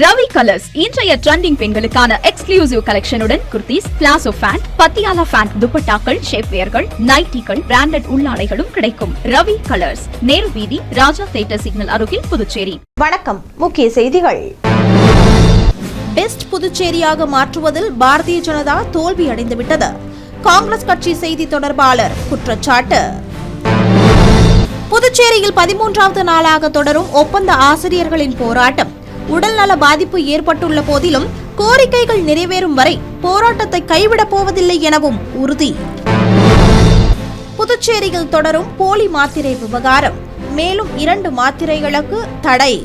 Ravi colours இன்றைய trending பெண்களுக்கான exclusive கலெக்ஷனுடன் kurtis, palazzo pant, Patiala pant, துப்பட்டாக்கள், ஷேப்வேர்கள், நைட்டிகள், பிராண்டட் உள்ளாடைகளும் கிடைக்கும். ரவி கலர்ஸ், நேரு வீதி, ராஜா தியேட்டர் சிக்னல் அருகில், புதுச்சேரி. வணக்கம். முக்கிய செய்திகள். பெஸ்ட் புதுச்சேரியாக மாற்றுவதில் பாரதிய ஜனதா தோல்வி அடைந்துவிட்டது. காங்கிரஸ் கட்சி செய்தி தொடர்பாளர் குற்றச்சாட்டு. புதுச்சேரியில் 13வது நாளாக தொடரும் ஒப்பந்த ஆசிரியர்களின் போராட்டம். உடல்நல பாதிப்பு ஏற்பட்டுள்ள போதிலும் கோரிக்கைகள் நிறைவேறும் வரை போராட்டத்தை கைவிடப் போவதில்லை எனவும் உறுதி. புதுச்சேரியில் தொடரும் போலி மாத்திரை விவகாரம். மேலும் 2 மாத்திரைகளுக்கு தடை.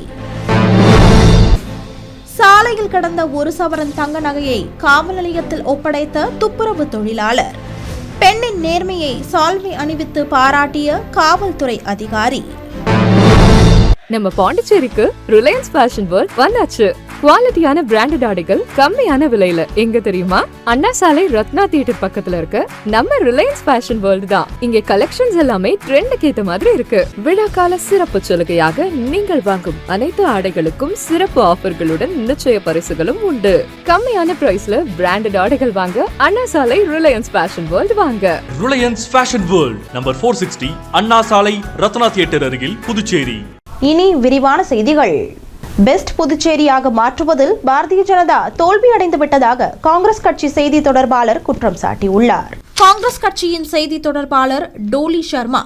சாலையில் கடந்த 1 சவரன் தங்க நகையை காவல் நிலையத்தில் ஒப்படைத்த துப்புரவு தொழிலாளர். பெண்ணின் நேர்மையை சால்வை அணிவித்து பாராட்டிய காவல்துறை அதிகாரி. நம்ம பாண்டிச்சேரிக்கு ரிலையன்ஸ் ஃபேஷன் வேர்ல்ட் வந்தாச்சு. குவாலிட்டியான பிராண்டட் ஆடைகள் கம்மியான விலையில. எங்க தெரியுமா? அண்ணா சாலை ரத்னா தியேட்டர் பக்கத்துல இருக்க நம்ம ரிலையன்ஸ் ஃபேஷன் வேர்ல்ட் தான். இங்க கலெக்ஷன்ஸ் எல்லாமே ட்ரெண்டுக்கு ஏத்த மாதிரி இருக்கு. விழாக்கால சிறப்பு சலுகையாக நீங்கள் வாங்கும் அனைத்து ஆடைகளுக்கும் சிறப்பு ஆஃபர்களுடன் நிச்சய பரிசுகளும் உண்டு. கம்மியான பிரைஸ்ல பிராண்டட் ஆடைகள் வாங்க அண்ணா சாலை ரிலையன்ஸ் ஃபேஷன் வேர்ல்ட் வாங்க. ரிலையன்ஸ் ஃபேஷன் வேர்ல்ட் நம்பர் 460 அண்ணா சாலை ரத்னா தியேட்டர் அருகில், புதுச்சேரி. இனி விரிவான செய்திகள். பெஸ்ட் புதுச்சேரியாக மாற்றுவதில் பாரதிய ஜனதா தோல்வி அடைந்துவிட்டதாக காங்கிரஸ் கட்சி செய்தி தொடர்பாளர் குற்றம் சாட்டியுள்ளார். காங்கிரஸ் கட்சியின் செய்தி தொடர்பாளர் டோலி சர்மா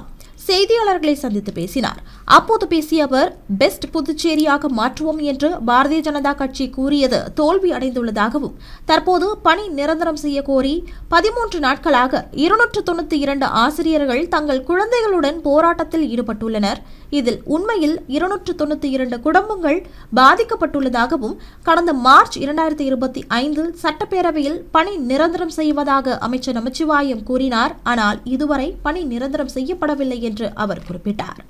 செய்தியாளர்களை சந்தித்து பேசினார். அப்போது பேசிய அவர், பெஸ்ட் புதுச்சேரியாக மாற்றுவோம் என்று பாரதிய ஜனதா கட்சி கூறியது தோல்வி அடைந்துள்ளதாகவும், தற்போது பணி நிரந்தரம் செய்ய கோரி 13 நாட்களாக 292 ஆசிரியர்கள் தங்கள் குழந்தைகளுடன் போராட்டத்தில் ஈடுபட்டுள்ளனர். இதில் உண்மையில் 292 குடும்பங்கள் பாதிக்கப்பட்டுள்ளதாகவும், கடந்த மார்ச் 2025 சட்டப்பேரவையில் பணி நிரந்தரம் செய்வதாக அமைச்சர் நமச்சிவாயம் கூறினார். ஆனால் இதுவரை பணி நிரந்தரம் செய்யப்படவில்லை என்று அவர் குறிப்பிட்டார்.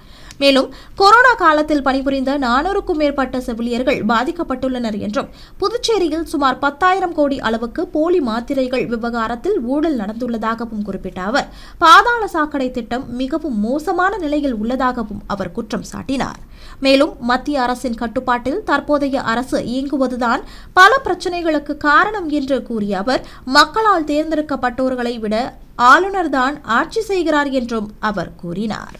மேலும் கொரோனா காலத்தில் பணிபுரிந்த 400க்கும் மேற்பட்ட செவிலியர்கள் பாதிக்கப்பட்டுள்ளனர் என்றும், புதுச்சேரியில் சுமார் 10,000 கோடி அளவுக்கு போலி மாத்திரைகள் விவகாரத்தில் ஊழல் நடந்துள்ளதாகவும் குறிப்பிட்ட அவர், பாதாள சாக்கடை திட்டம் மிகவும் மோசமான நிலையில் உள்ளதாகவும் அவர் குற்றம் சாட்டினார். மேலும் மத்திய அரசின் கட்டுப்பாட்டில் தற்போதைய அரசு இயங்குவதுதான் பல பிரச்சனைகளுக்கு காரணம் என்று கூறிய அவர், மக்களால் தேர்ந்தெடுக்கப்பட்டோர்களை விட ஆளுநர்தான் ஆட்சி செய்கிறார் என்றும் அவர் கூறினார்.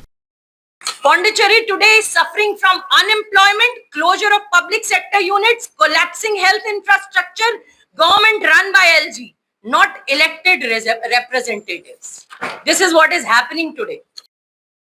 Pondicherry today is suffering from unemployment, closure of public sector units, collapsing health infrastructure, government run by LG, not elected representatives. This is what is happening today.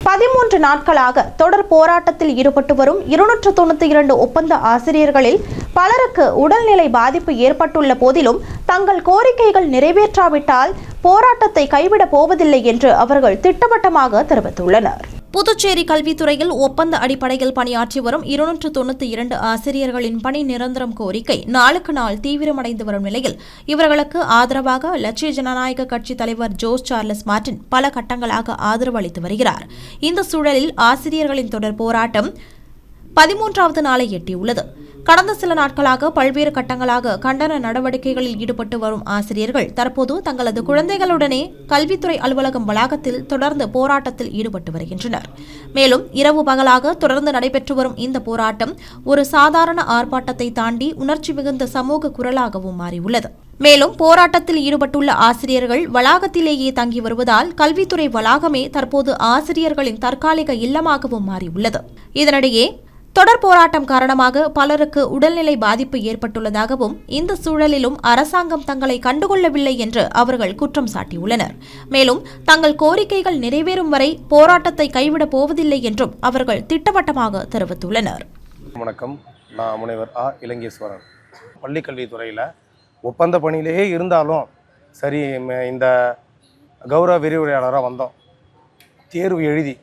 13 நாட்களாக தொடர் போராட்டத்தில் ஈடுபட்டு வரும் 292 ஒப்பந்த ஆசிரியர்களில் பலருக்கு உடல்நிலை பாதிப்பு ஏற்பட்டுள்ள போதிலும் தங்கள் கோரிக்கைகள் நிறைவேற்றாவிட்டால் போராட்டத்தை கைவிடப் போவதில்லை என்று அவர்கள் திட்டவட்டமாக தெரிவித்துள்ளனர். புதுச்சேரி கல்வித்துறையில் ஒப்பந்த அடிப்படையில் பணியாற்றி வரும் 292 ஆசிரியர்களின் பணி நிரந்தரம் கோரிக்கை நாளுக்கு நாள் தீவிரமடைந்து வரும் நிலையில் இவர்களுக்கு ஆதரவாக லட்சிய ஜனநாயக கட்சி தலைவர் ஜோஸ் சார்லஸ் மார்டின் பல கட்டங்களாக ஆதரவு அளித்து வருகிறார். இந்த சூழலில் ஆசிரியர்களின் தொடர் போராட்டம் 13வது நாளை எட்டியுள்ளது. கடந்த சில நாட்களாக பல்வேறு கட்டங்களாக கண்டன நடவடிக்கைகளில் ஈடுபட்டு வரும் ஆசிரியர்கள் தற்போது தங்களது குழந்தைகளுடனே கல்வித்துறை அலுவலகம் வளாகத்தில் தொடர்ந்து போராட்டத்தில் ஈடுபட்டு வருகின்றனர். மேலும் இரவு பகலாக தொடர்ந்து நடைபெற்று வரும் இந்த போராட்டம் ஒரு சாதாரண ஆர்ப்பாட்டத்தை தாண்டி உணர்ச்சி மிகுந்த சமூக குரலாகவும் மாறியுள்ளது. மேலும் போராட்டத்தில் ஈடுபட்டுள்ள ஆசிரியர்கள் வளாகத்திலேயே தங்கி வருவதால் கல்வித்துறை வளாகமே தற்போது ஆசிரியர்களின் தற்காலிக இல்லமாகவும் மாறியுள்ளது. இதனிடையே தொடர் போராட்டம் காரணமாக பலருக்கு உடல்நிலை பாதிப்பு ஏற்பட்டுள்ளதாகவும், இந்த சூழலிலும் அரசாங்கம் தங்களை கண்டுகொள்ளவில்லை என்று அவர்கள் குற்றம் சாட்டியுள்ளனர். மேலும் தங்கள் கோரிக்கைகள் நிறைவேறும் வரை போராட்டத்தை கைவிடப் போவதில்லை என்றும் அவர்கள் திட்டவட்டமாக தெரிவித்துள்ளனர். வணக்கம், நான் முனைவர் இலங்கேஸ்வரன். பள்ளிக்கல்வித்துறையில் ஒப்பந்த பணியிலேயே இருந்தாலும் சரி, இந்த கௌரவ விரிவுரையாளராக வந்தோம். தேர்வு எழுதி,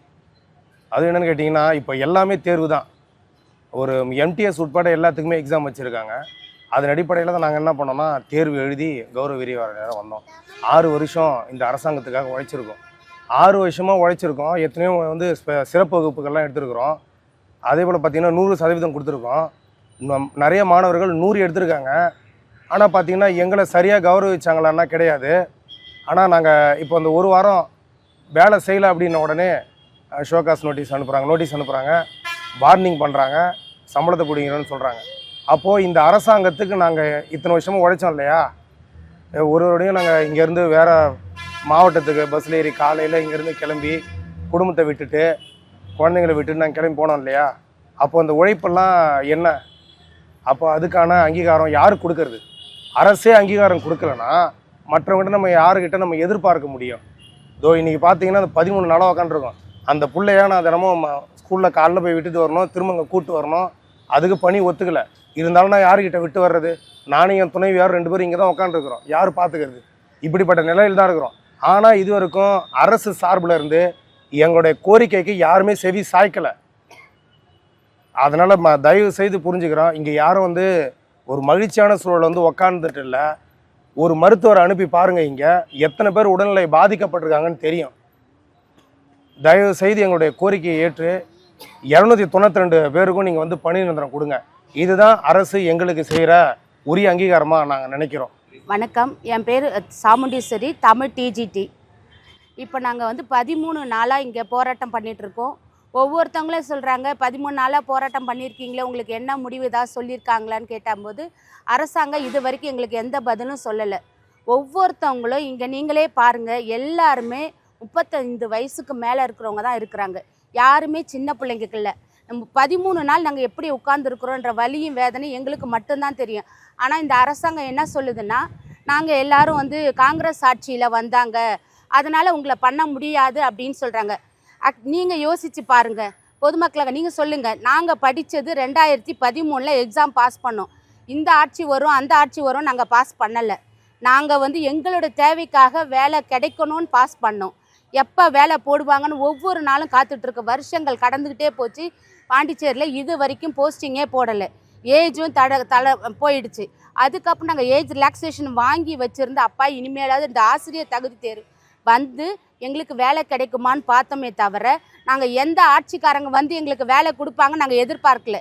அது என்னென்னு கேட்டிங்கன்னா, இப்போ எல்லாமே தேர்வு தான். ஒரு எம்டிஎஸ் உட்பட எல்லாத்துக்குமே எக்ஸாம் வச்சுருக்காங்க. அதன் அடிப்படையில் தான் நாங்கள் என்ன பண்ணோம்னா, தேர்வு எழுதி கௌரவ விரிவுரையாளராக வந்தோம். 6 வருஷம் இந்த அரசாங்கத்துக்காக உழைச்சிருக்கோம். 6 வருஷமாக உழைச்சிருக்கோம். எத்தனையோ சிறப்பு வகுப்புகள்லாம் எடுத்துருக்குறோம். அதே போல் பார்த்திங்கன்னா 100% கொடுத்துருக்கோம். நிறைய மாணவர்கள் 100 எடுத்திருக்காங்க. ஆனால் பார்த்திங்கன்னா எங்களை சரியாக கௌரவிச்சாங்களான்னா கிடையாது. ஆனால் நாங்கள் இப்போ அந்த 1 வாரம் வேலை செய்யலை அப்படின்ன உடனே ஷோகாஸ் நோட்டீஸ் அனுப்புகிறாங்க, வார்னிங் பண்ணுறாங்க, சம்பளத்தை பிடிங்கிறோன்னு சொல்கிறாங்க. அப்போது இந்த அரசாங்கத்துக்கு நாங்கள் இத்தனை வருஷமும் உழைச்சோம் இல்லையா, ஒருவரையும் நாங்கள் இங்கேருந்து வேறு மாவட்டத்துக்கு பஸ்ஸில் ஏறி காலையில் இங்கேருந்து கிளம்பி குடும்பத்தை விட்டுட்டு குழந்தைங்களை விட்டுட்டு நாங்கள் கிளம்பி போனோம் இல்லையா, அப்போ அந்த உழைப்பெல்லாம் என்ன, அப்போ அதுக்கான அங்கீகாரம் யார் கொடுக்கறது? அரசே அங்கீகாரம் கொடுக்கலன்னா மற்றவங்ககிட்ட நம்ம யாருக்கிட்ட நம்ம எதிர்பார்க்க முடியும்? இன்றைக்கி பார்த்தீங்கன்னா அந்த 13 நாளாக உட்காந்துருக்கோம். அந்த பிள்ளையா நான் தினமும் ஸ்கூலில் காலைல போய் விட்டுட்டு வரணும், திரும்ப இங்கே கூப்பிட்டு வரணும், அதுக்கு பணி ஒத்துக்கலை. இருந்தாலும் நான் யாருக்கிட்ட விட்டு வர்றது? நானும் என் துணைவியார் 2 பேரும் இங்கே தான் உட்காந்துருக்குறோம். யார் பார்த்துக்கிறது? இப்படிப்பட்ட நிலையில் தான் இருக்கிறோம். ஆனால் இது வரைக்கும் அரசு சார்பில் இருந்து எங்களுடைய கோரிக்கைக்கு யாருமே செவி சாய்க்கலை. அதனால் தயவு செய்து புரிஞ்சுக்கிறோம், இங்கே யாரும் ஒரு மகிழ்ச்சியான சூழல் உக்காந்துட்டு இல்லை. ஒரு மருத்துவரை அனுப்பி பாருங்கள், இங்கே எத்தனை பேர் உடல்நிலை பாதிக்கப்பட்டிருக்காங்கன்னு தெரியும். தயவு செய்து எங்களுடைய கோரிக்கையை ஏற்று 292 பேருக்கும் நீங்கள் பணி நிரந்தரம் கொடுங்க. இதுதான் அரசு எங்களுக்கு செய்கிற உரிய அங்கீகாரமாக நாங்கள் நினைக்கிறோம். வணக்கம், என் பேர் சாமுண்டீஸ்வரி, தமிழ் டிஜிடி. இப்போ நாங்கள் 13 நாளாக இங்கே போராட்டம் பண்ணிகிட்ருக்கோம். ஒவ்வொருத்தவங்களும் சொல்கிறாங்க, 13 நாளாக போராட்டம் பண்ணியிருக்கீங்களே, உங்களுக்கு என்ன முடிவு ஏதாவது சொல்லியிருக்காங்களான்னு கேட்டபோது அரசாங்கம் இது வரைக்கும் எங்களுக்கு எந்த பதிலும் சொல்லலை. ஒவ்வொருத்தவங்களும் இங்கே நீங்களே பாருங்கள், எல்லாருமே 35 வயசுக்கு மேலே இருக்கிறவங்க தான் இருக்கிறாங்க. யாருமே சின்ன பிள்ளைங்களுக்கு இல்லை. நம்ம 13 நாள் நாங்கள் எப்படி உட்கார்ந்துருக்குறோன்ற வலியும் வேதனையும் எங்களுக்கு மட்டும்தான் தெரியும். ஆனால் இந்த அரசாங்கம் என்ன சொல்லுதுன்னா, நாங்கள் எல்லாரும் காங்கிரஸ் ஆட்சியில் வந்தாங்க, அதனால் உங்களை பண்ண முடியாது அப்படின்னு சொல்கிறாங்க. நீங்கள் யோசித்து பாருங்கள், பொதுமக்களாக நீங்கள் சொல்லுங்கள். நாங்கள் படித்தது 2013 எக்ஸாம் பாஸ் பண்ணோம். இந்த ஆட்சி வரும் அந்த ஆட்சி வரும் நாங்கள் பாஸ் பண்ணலை. நாங்கள் எங்களோட தேவைக்காக வேலை கிடைக்கணும்னு பாஸ் பண்ணோம். எப்போ வேலை போடுவாங்கன்னு ஒவ்வொரு நாளும் காத்துட்ருக்க வருஷங்கள் கடந்துக்கிட்டே போச்சு. பாண்டிச்சேரியில் இது வரைக்கும் போஸ்டிங்கே போடலை. ஏஜும் போயிடுச்சு. அதுக்கப்புறம் நாங்கள் ஏஜ் ரிலாக்ஸேஷன் வாங்கி வச்சுருந்த அப்பா இனிமேலாவது இந்த ஆசிரியர் தகுதி தேர்வு எங்களுக்கு வேலை கிடைக்குமான்னு பார்த்தோமே தவிர, நாங்கள் எந்த ஆட்சிக்காரங்க எங்களுக்கு வேலை கொடுப்பாங்க நாங்கள் எதிர்பார்க்கல.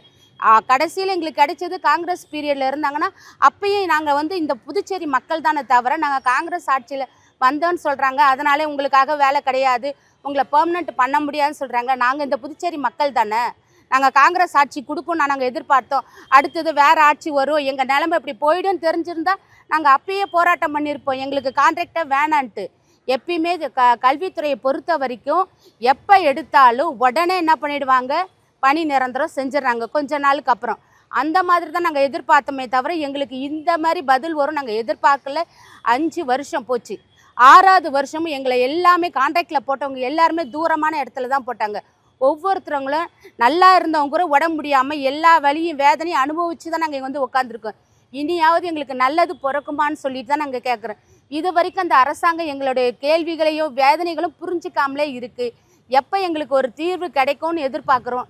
கடைசியில் எங்களுக்கு கிடைச்சது காங்கிரஸ் பீரியடில் இருந்தாங்கன்னா, அப்பயே நாங்கள் இந்த புதுச்சேரி மக்கள் தானே தவிர, நாங்கள் காங்கிரஸ் ஆட்சியில் வந்தோன்னு சொல்கிறாங்க, அதனாலே உங்களுக்காக வேலை கிடையாது, உங்களை பெர்மனெண்ட் பண்ண முடியாதுன்னு சொல்கிறாங்க. நாங்கள் இந்த புதுச்சேரி மக்கள் தானே, நாங்கள் காங்கிரஸ் ஆட்சி கொடுக்கும்னு நாங்கள் எதிர்பார்த்தோம். அடுத்தது வேறு ஆட்சி வரும், எங்கள் நிலைமை இப்படி போய்டுன்னு தெரிஞ்சிருந்தால் நாங்கள் அப்பயே போராட்டம் பண்ணியிருப்போம், எங்களுக்கு கான்ட்ராக்டை வேணான்ட்டு. எப்பயுமே கல்வித்துறையை பொறுத்த வரைக்கும் எப்போ எடுத்தாலும் உடனே என்ன பண்ணிடுவாங்க, பணி நிரந்தரம் செஞ்சிடறாங்க கொஞ்ச நாளுக்கு அப்புறம். அந்த மாதிரி தான் நாங்கள் எதிர்பார்த்தோமே தவிர, எங்களுக்கு இந்த மாதிரி பதில் வரும் நாங்கள் எதிர்பார்க்கல. 5 வருஷம் போச்சு. 6வது வருஷமும் எங்களை எல்லாமே கான்ட்ராக்டில் போட்டவங்க எல்லாருமே தூரமான இடத்துல தான் போட்டாங்க. ஒவ்வொருத்தவங்களும் நல்லா இருந்தவங்க கூட உடம்பு முடியாமல் எல்லா வலியும் வேதனையும் அனுபவித்து தான் நாங்கள் இங்கே உட்காந்துருக்கோம். இனியாவது எங்களுக்கு நல்லது பிறக்குமான்னு சொல்லிட்டு தான் நாங்கள் கேட்குறோம். இது வரைக்கும் அந்த அரசாங்கம் எங்களுடைய கேள்விகளையும் வேதனைகளும் புரிஞ்சிக்காமலே இருக்குது. எப்போ எங்களுக்கு ஒரு தீர்வு கிடைக்கும்னு எதிர்பார்க்குறோம்.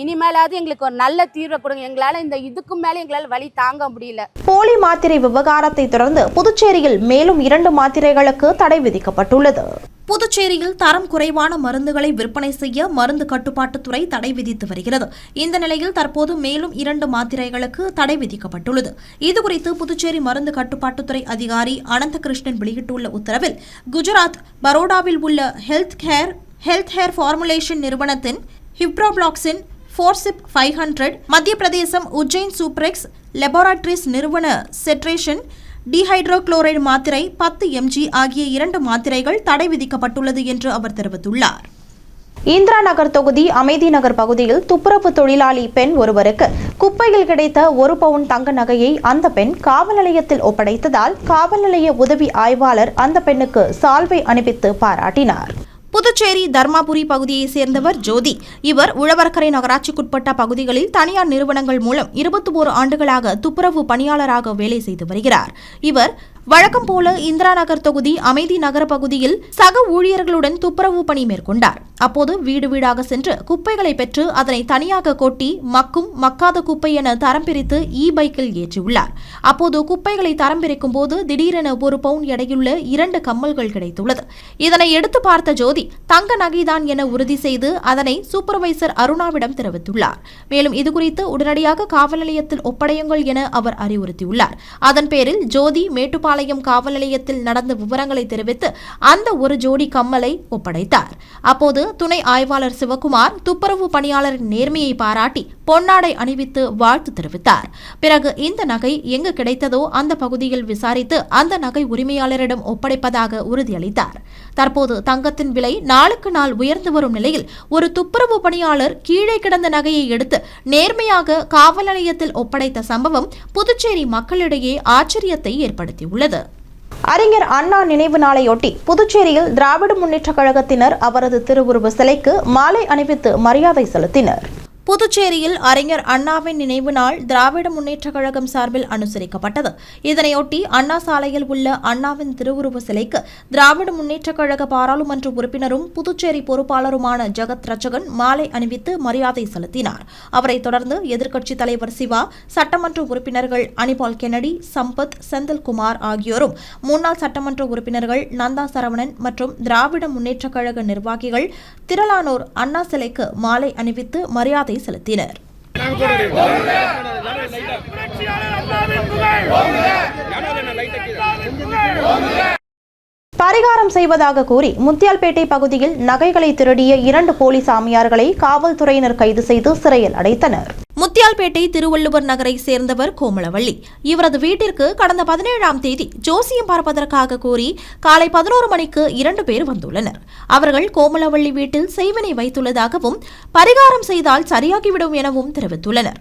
இனிமேலாவது எங்களுக்கு ஒரு நல்ல தீர்வை கொடுங்க. எங்களால் இதுக்கு மேலே எங்களால் வலி தாங்க முடியல. போலி மாத்திரை விவகாரத்தை தொடர்ந்து புதுச்சேரியில் மேலும் 2 மாத்திரைகளுக்கு தடை விதிக்கப்பட்டுள்ளது. புதுச்சேரியில் தரம் குறைவான மருந்துகளை விற்பனை செய்ய மருந்து கட்டுப்பாட்டுத்துறை தடை விதித்து வருகிறது. இந்த நிலையில் தற்போது மேலும் 2 மாத்திரைகளுக்கு தடை விதிக்கப்பட்டுள்ளது. இதுகுறித்து புதுச்சேரி மருந்து கட்டுப்பாட்டுத்துறை அதிகாரி அனந்தகிருஷ்ணன் வெளியிட்டுள்ள உத்தரவில், குஜராத் பரோடாவில் உள்ள ஹெல்த் ஹேர் ஃபார்முலேஷன் நிறுவனத்தின் ஹிப்ரோப்ளாக்சின் 4SIP500, மத்திய பிரதேசம் உஜ்ஜைன் சூப்ரெக்ஸ் லெபார்டரிஸ் நிறுவன செட்ரேஷன் டிஹைட்ரோகுளோரைடு மாத்திரை 10 mg ஆகிய 2 மாத்திரைகள் தடை விதிக்கப்பட்டுள்ளது என்று அவர் தெரிவித்துள்ளார். இந்திரா நகர் தொகுதி அமைதி நகர் பகுதியில் துப்புரவு தொழிலாளி பெண் ஒருவருக்கு குப்பையில் கிடைத்த 1 பவுன் தங்க நகையை அந்த பெண் காவல் நிலையத்தில் ஒப்படைத்ததால் காவல் நிலைய உதவி ஆய்வாளர் அந்த பெண்ணுக்கு சால்வை அணிவித்து பாராட்டினார். புதுச்சேரி தர்மாபுரி பகுதியைச் சேர்ந்தவர் ஜோதி. இவர் உழவர்கரை நகராட்சிக்குட்பட்ட பகுதிகளில் தனியார் நிறுவனங்கள் மூலம் 21 ஆண்டுகளாக துப்புரவு பணியாளராக வேலை செய்து வருகிறார். இவர் வழக்கம் போல இந்திரா நகர் தொகுதி அமைதி நகர பகுதியில் சக ஊழியர்களுடன் துப்புரவு பணி மேற்கொண்டார். அப்போது வீடு வீடாக சென்று குப்பைகளை பெற்று அதனை தனியாக கொட்டி மக்கும் மக்காத குப்பை என தரம் பிரித்து பைக்கில் ஏற்றியுள்ளார். அப்போது குப்பைகளை தரம் பிரிக்கும் போது திடீரென 1 பவுன் எடையுள்ள 2 கம்மல்கள் கிடைத்துள்ளது. இதனை எடுத்து பார்த்த ஜோதி தங்க நகைதான் என உறுதி செய்து அதனை சூப்பர்வைசர் அருணாவிடம் தெரிவித்துள்ளார். மேலும் இதுகுறித்து உடனடியாக காவல் நிலையத்தில் ஒப்படையுங்கள் என அவர் அறிவுறுத்தியுள்ளார். அதன் பேரில் ஜோதி மேட்டுப்பாளையம் மேட்டுப்பாளையம் காவல் நிலையத்தில் நடந்த விவரங்களை தெரிவித்து அந்த ஒரு ஜோடி கம்மலை ஒப்படைத்தார். அப்போது துணை ஆய்வாளர் சிவகுமார் துப்புரவு பணியாளரின் நேர்மையை பாராட்டி பொன்னாடை அணிவித்து வாழ்த்து தெரிவித்தார். பிறகு இந்த நகை எங்கு கிடைத்ததோ அந்த பகுதியில் விசாரித்து அந்த நகை உரிமையாளரிடம் ஒப்படைப்பதாக உறுதியளித்தார். தற்போது தங்கத்தின் விலை நாளுக்கு நாள் உயர்ந்து வரும் நிலையில் ஒரு துப்புரவு பணியாளர் கீழே கிடந்த நகையை எடுத்து நேர்மையாக காவல் நிலையத்தில் ஒப்படைத்த சம்பவம் புதுச்சேரி மக்களிடையே ஆச்சரியத்தை ஏற்படுத்தியுள்ளது. அறிஞர் அண்ணா நினைவு நாளையொட்டி புதுச்சேரியில் திராவிட முன்னேற்றக் கழகத்தினர் அவரது திருவுருவ சிலைக்கு மாலை அணிவித்து மரியாதை செலுத்தினர். புதுச்சேரியில் அறிஞர் அண்ணாவின் நினைவு நாள் திராவிட முன்னேற்றக் கழகம் சார்பில் அனுசரிக்கப்பட்டது. இதனையொட்டி அண்ணா சாலையில் உள்ள அண்ணாவின் திருவுருவ சிலைக்கு திராவிட முன்னேற்றக் கழக பாராளுமன்ற உறுப்பினரும் புதுச்சேரி பொறுப்பாளருமான ஜெகத் ரட்சகன் மாலை அணிவித்து மரியாதை செலுத்தினார். அவரைத் தொடர்ந்து எதிர்க்கட்சித் தலைவர் சிவா, சட்டமன்ற உறுப்பினர்கள் அனிபால் கென்னடி, சம்பத், செந்தில்குமார் ஆகியோரும் முன்னாள் சட்டமன்ற உறுப்பினர்கள் நந்தா சரவணன் மற்றும் திராவிட முன்னேற்றக் கழக நிர்வாகிகள் திரளானோர் அண்ணா சிலைக்கு மாலை அணிவித்து மரியாதை செலுத்தினர். பரிகாரம் செய்வதாக கூறி முத்தியால்பேட்டை பகுதியில் நகைகளை திருடிய 2 போலி சாமியார்களை காவல்துறையினர் கைது செய்து சிறையில் அடைத்தனர். முத்தியால்பேட்டை திருவள்ளுவர் நகரை சேர்ந்தவர் கோமலவள்ளி. இவரது வீட்டிற்கு கடந்த 17ஆம் தேதி ஜோசியம் பார்ப்பதற்காக கூறி காலை 11 மணிக்கு 2 பேர் வந்துள்ளனர். அவர்கள் கோமலவள்ளி வீட்டில் செய்வினை வைத்துள்ளதாகவும் பரிகாரம் செய்தால் சரியாகிவிடும் எனவும் தெரிவித்துள்ளனர்.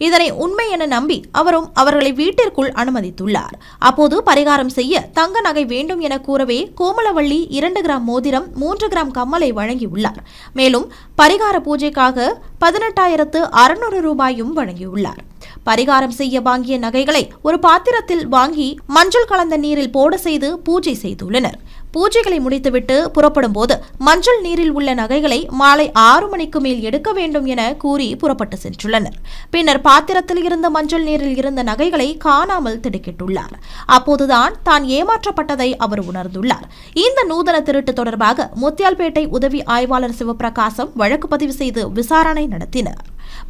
இதனை உண்மை என நம்பி அவரும் அவர்களை வீட்டிற்குள் அனுமதித்துள்ளார். அப்போது பரிகாரம் செய்ய தங்க நகை வேண்டும் என கூறவே கோமலவள்ளி 2 கிராம் மோதிரம், 3 கிராம் கம்மலை வழங்கியுள்ளார். மேலும் பரிகார பூஜைக்காக 18,600 ரூபாயும் வழங்கியுள்ளார். பரிகாரம் செய்ய வாங்கிய நகைகளை ஒரு பாத்திரத்தில் வாங்கி மஞ்சள் கலந்த நீரில் போட செய்து பூஜை செய்துள்ளனர். பூஜைகளை முடித்துவிட்டு புறப்படும் போது மஞ்சள் நீரில் உள்ள நகைகளை மாலை 6 மணிக்கு மேல் எடுக்க வேண்டும் என கூறி புறப்பட்டு சென்றுள்ளனர். பின்னர் பாத்திரத்தில் இருந்த மஞ்சள் நீரில் இருந்த நகைகளை காணாமல் திடுக்கிட்டுள்ளார். அப்போதுதான் தான் ஏமாற்றப்பட்டதை அவர் உணர்ந்துள்ளார். இந்த நூதன திருட்டு தொடர்பாக முத்தியால்பேட்டை உதவி ஆய்வாளர் சிவபிரகாசம் வழக்கு பதிவு செய்து விசாரணை நடத்தினர்.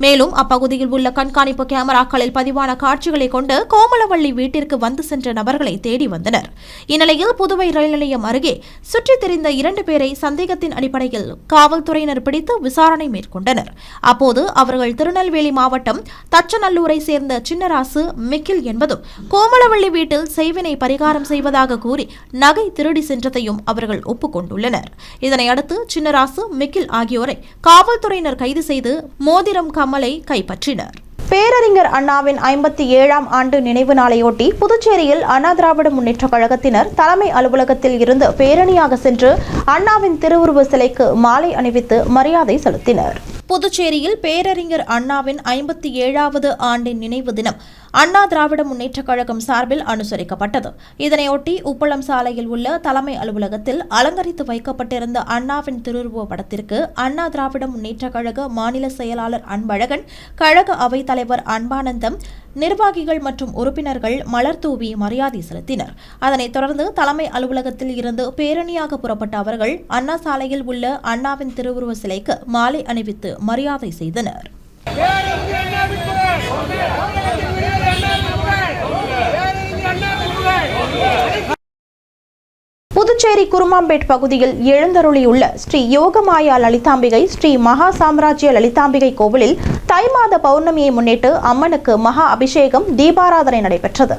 மேலும் அப்பகுதியில் உள்ள கண்காணிப்பு கேமராக்களில் பதிவான காட்சிகளை கொண்டு கோமலவள்ளி வீட்டிற்கு வந்து சென்ற நபர்களை தேடி வந்தனர். இந்நிலையில் புதுவை ரயில் நிலையம் அருகே சுற்றித் திரிந்த 2 பேரை சந்தேகத்தின் அடிப்படையில் காவல்துறையினர் பிடித்து விசாரணை மேற்கொண்டனர். அப்போது அவர்கள் திருநெல்வேலி மாவட்டம் தச்சநல்லூரை சேர்ந்த சின்னராசு மிக்கில் என்பதும் கோமலவள்ளி வீட்டில் செய்வினை பரிகாரம் செய்வதாக கூறி நகை திருடி சென்றதையும் அவர்கள் ஒப்புக்கொண்டுள்ளனர். இதனையடுத்து சின்னராசு, மிக்கில் ஆகியோரை காவல்துறையினர் கைது செய்து மோதிரம், கம்மலை கைப்பற்றினர். பேரறிஞர் அண்ணாவின் 57ஆம் ஆண்டு நினைவு நாளையொட்டி புதுச்சேரியில் அண்ணா திராவிட முன்னேற்றக் கழகத்தினர் தலைமை அலுவலகத்தில் இருந்து பேரணியாக சென்று அண்ணாவின் திருவுருவ சிலைக்கு மாலை அணிவித்து மரியாதை செலுத்தினர். புதுச்சேரியில் பேரறிஞர் அண்ணாவின் 57வது ஆண்டின் நினைவு தினம் அண்ணா திராவிட முன்னேற்றக் கழகம் சார்பில் அனுசரிக்கப்பட்டது. இதனையொட்டி உப்பளம் சாலையில் உள்ள தலைமை அலுவலகத்தில் அலங்கரித்து வைக்கப்பட்டிருந்த அண்ணாவின் திருவுருவ படத்திற்கு அண்ணா திராவிட முன்னேற்றக் கழக மாநில செயலாளர் அன்பழகன், கழக அவைத் தலைவர் அன்பானந்தம், நிர்வாகிகள் மற்றும் உறுப்பினர்கள் மலர் தூவி மரியாதை செலுத்தினர். அதனைத் தொடர்ந்து தலைமை அலுவலகத்தில் இருந்து பேரணியாக புறப்பட்ட அவர்கள் அண்ணா சாலையில் உள்ள அண்ணாவின் திருவுருவ சிலைக்கு மாலை அணிவித்து மரியாதை செய்தனர். புதுச்சேரி குருமாம்பேட் பகுதியில் எழுந்தருளியுள்ள ஸ்ரீ யோகமாயா லலிதாம்பிகை ஸ்ரீ மகா சாம்ராஜ்ய லலிதாம்பிகை கோவிலில் தை மாத பௌர்ணமியை முன்னிட்டு அம்மனுக்கு மகா அபிஷேகம், தீபாராதனை நடைபெற்றது.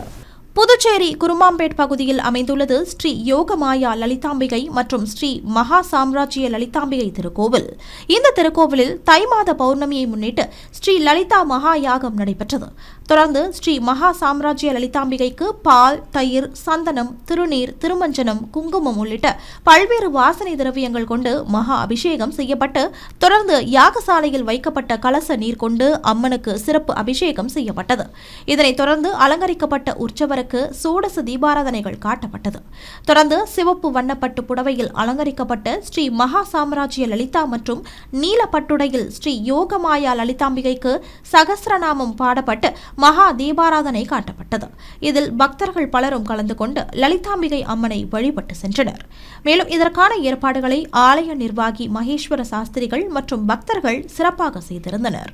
புதுச்சேரி குருமாம்பேட் பகுதியில் அமைந்துள்ளது ஸ்ரீ யோகமாயா லலிதாம்பிகை மற்றும் ஸ்ரீ மகா சாம்ராஜ்ய லலிதாம்பிகை திருக்கோவில். இந்த திருக்கோவிலில் தை மாத பௌர்ணமியை முன்னிட்டு ஸ்ரீ லலிதா மகா யாகம் நடைபெற்றது. தொடர்ந்து ஸ்ரீ மகா சாம்ராஜ்ய லலிதாம்பிகைக்கு பால், தயிர், சந்தனம், திருநீர், திருமஞ்சனம், குங்குமம் உள்ளிட்ட பல்வேறு வாசனை திரவியங்கள் கொண்டு மகா அபிஷேகம் செய்யப்பட்டு தொடர்ந்து யாகசாலையில் வைக்கப்பட்ட கலச நீர் கொண்டு அம்மனுக்கு சிறப்பு அபிஷேகம் செய்யப்பட்டது. இதனைத் தொடர்ந்து அலங்கரிக்கப்பட்ட உற்சவருக்கு சோடச தீபாராதனைகள் காட்டப்பட்டது. தொடர்ந்து சிவப்பு வண்ணப்பட்டு புடவையில் அலங்கரிக்கப்பட்ட ஸ்ரீ மகா சாம்ராஜ்ய லலிதா மற்றும் நீலப்பட்டுடையில் ஸ்ரீ யோகமாயா லலிதாம்பிகைக்கு சகஸ்ரநாமம் பாடப்பட்டு மகா தீபாராதனை காட்டப்பட்டது. இதில் பக்தர்கள் பலரும் கலந்து கொண்டு லலிதாம்பிகை அம்மனை வழிபட்டு சென்றனர். மேலும் இதற்கான ஏற்பாடுகளை ஆலய நிர்வாகி மகேஸ்வர சாஸ்திரிகள் மற்றும் பக்தர்கள் சிறப்பாக செய்திருந்தனர்.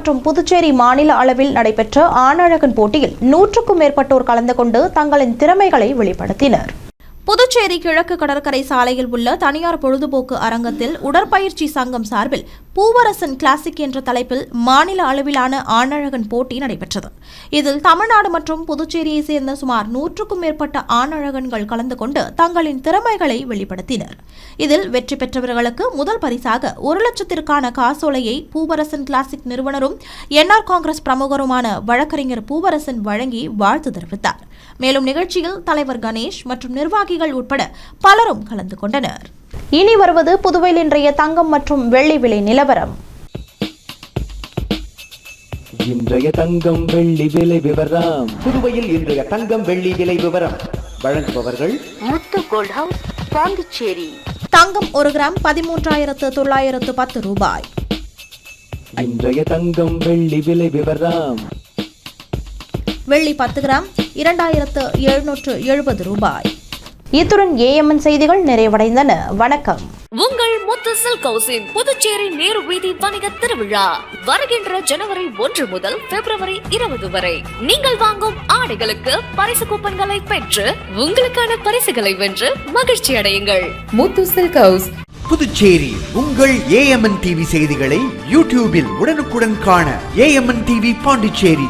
மற்றும் புதுச்சேரி மாநில அளவில் நடைபெற்ற ஆணழகன் போட்டியில் 100க்கும் மேற்பட்டோர் கலந்து கொண்டு தங்களின் திறமைகளை வெளிப்படுத்தினர். புதுச்சேரி கிழக்கு கடற்கரை சாலையில் உள்ள தனியார் பொழுதுபோக்கு அரங்கத்தில் உடற்பயிற்சி சங்கம் சார்பில் பூவரசன் கிளாசிக் என்ற தலைப்பில் மாநில அளவிலான ஆணழகன் போட்டி நடைபெற்றது. இதில் தமிழ்நாடு மற்றும் புதுச்சேரியை சேர்ந்த சுமார் 100க்கும் மேற்பட்ட ஆணழகன்கள் கலந்து கொண்டு தங்களின் திறமைகளை வெளிப்படுத்தினர். இதில் வெற்றி பெற்றவர்களுக்கு முதல் பரிசாக 1 லட்சத்திற்கான காசோலையை பூவரசன் கிளாசிக் நிறுவனரும் என்ஆர் காங்கிரஸ் பிரமுகருமான வழக்கறிஞர் பூவரசன் வழங்கி வாழ்த்து தெரிவித்தார். மேலும் நிகழ்ச்சியில் தலைவர் கணேஷ் மற்றும் நிர்வாகிகள் உட்பட பலரும் கலந்து கொண்டனர். இனி வருவது புதுவையில் இன்றைய தங்கம் மற்றும் வெள்ளி விலை நிலவரம். இன்றைய தங்கம் வெள்ளி விலை விவரம். புதுவையில் இன்றைய தங்கம் வெள்ளி விலை விவரம் வழங்குபவர்கள் முத்து கோல்ட் ஹவுஸ், பாண்டிச்சேரி. தங்கம் 1 கிராம் 13,910 ரூபாய். இன்றைய தங்கம் வெள்ளி விலை விவரம். வெள்ளி 10 கிராம் 2,770 ரூபாய். இத்துடன் ஏஎம்என் செய்திகள் நிறைவடைந்தன. வணக்கம். உங்கள் முத்து சில்க் ஹவுஸின் புதுச்சேரி நேரு வீதி வணிக திருவிழா வருகின்ற ஜனவரி 1 முதல் பிப்ரவரி 20 வரை. நீங்கள் வாங்கும் ஆடைகளுக்கு பரிசு கூப்பன்களை பெற்று உங்களுக்கான பரிசுகளை வென்று மகிழ்ச்சி அடையுங்கள். முத்து சில்க் ஹவுஸ், புதுச்சேரி. உங்கள் ஏஎம்என் டிவி செய்திகளை யூடியூபில் உடனுக்குடன் காண ஏஎம்என் டிவி பாண்டிச்சேரி